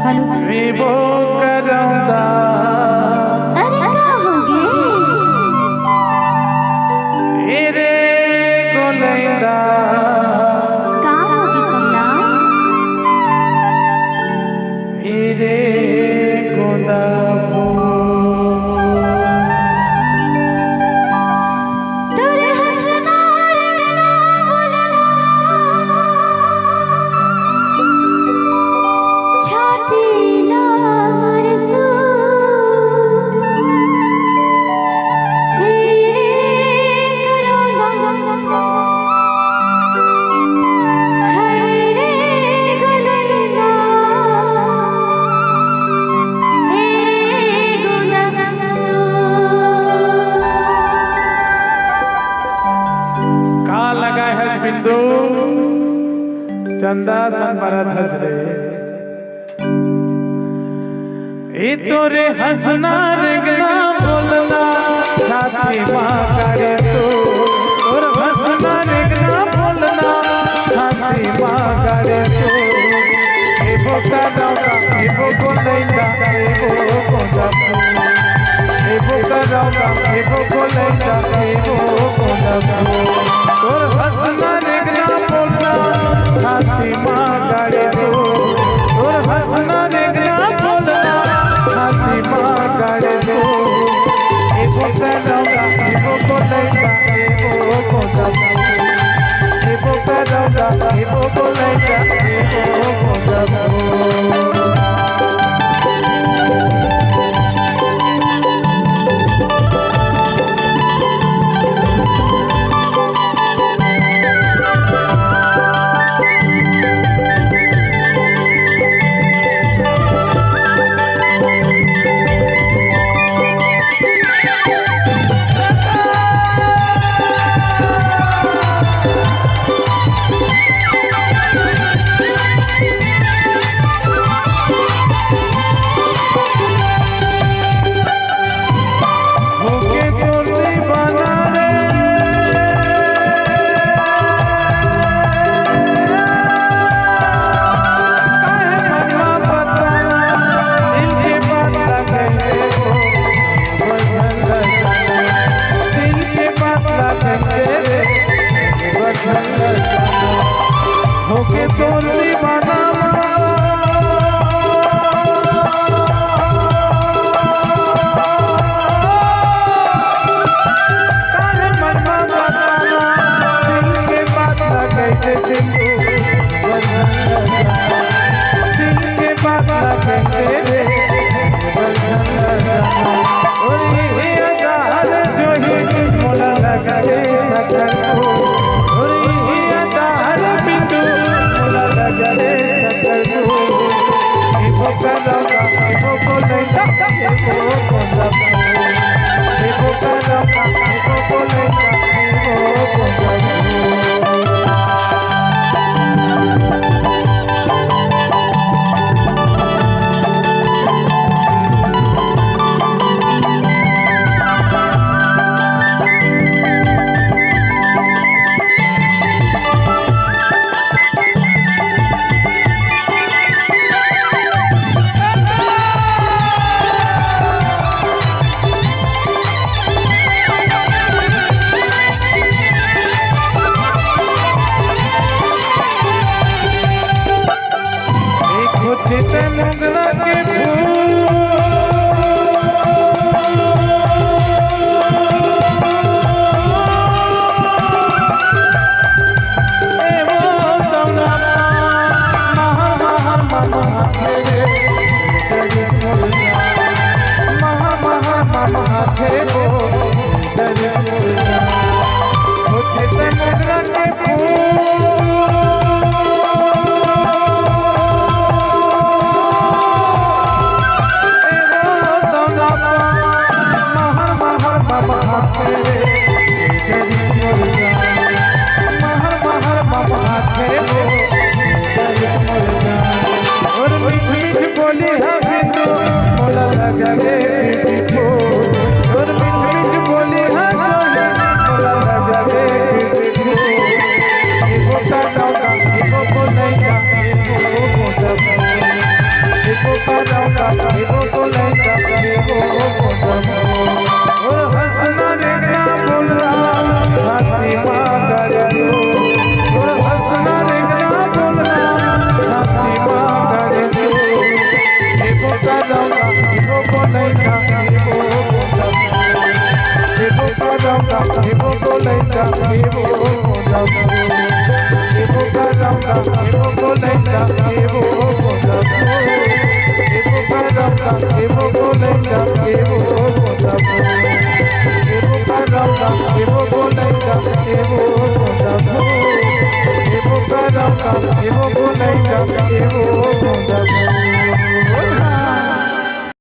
विभो करौंदा। अरे का होगे हेरे गोलैंदा का होगे कमला हेरे गोदा तोरे हंसना रंगना बोलना छाती ना मरसू तेरे करौंदा है रे गोलैंदा है रे गोदा का लगा है बिंदु चंदा सन परत हंस रे ए तोरे हंसना रंगना बोलना छाती माँ करे तो और हंसना रंगना बोलना छाती माँ करे तो ए बोका रौदा ए बोको लैंदा ए बोको दबू ए बोका रौदा ए बोको लैंदा ए बोको दबू और हंसना रंगना बोलना छाती माँ करे तो और हंसना रंगना बोलना छाती माँ करे तो ए बोका रौदा ए बोको लैंदा ए बोको दबू ए बोका रौदा ए बोको लैंदा ए बोको दबू होके तोर दीवाना काहे मनवा बताना दिल के बात ना कहते दिल के बात ना कहते और ये अदार जो ही मोला लगा रे सकर को और ये अदार बिंदु मोला लगा रे सकर को ये बोका रौदा ये बोको लैंदा ये बोको दबू ये बोका रौदा ये बोको लैंदा ये बोको दबू जिते मुगला के फूल ए वो दमना महा महा महा तेरे तेरे मुर्गा महा महा महा तेरे तेरे मुर्गा वो जिते मुगला के फूल और मीठ मीठ बोली है बिंदु मोला लगा रे बिंदु और मीठ मीठ बोली है मोला लगा रे बिंदु ये बोका रौदा ये बोको लैंदा ये बोको दबू ये कराऊंगा एवो बोलेगा एवो बोलबो और हंसना देखना बोलना छाती मां कर दो और हंसना देखना बोलना छाती मां कर दो एवो कराऊंगा एवो बोलेगा एवो बोलबो एवो कराऊंगा एवो बोलेगा एवो बोलबो एवो कराऊंगा एवो बोलेगा एवो बोलबो एवो कराऊंगा एवो बोलेगा एवो बोलबो एवो कराऊंगा एवो बोलेगा एवो बोलबो एवो कराऊंगा एवो बोलेगा एवो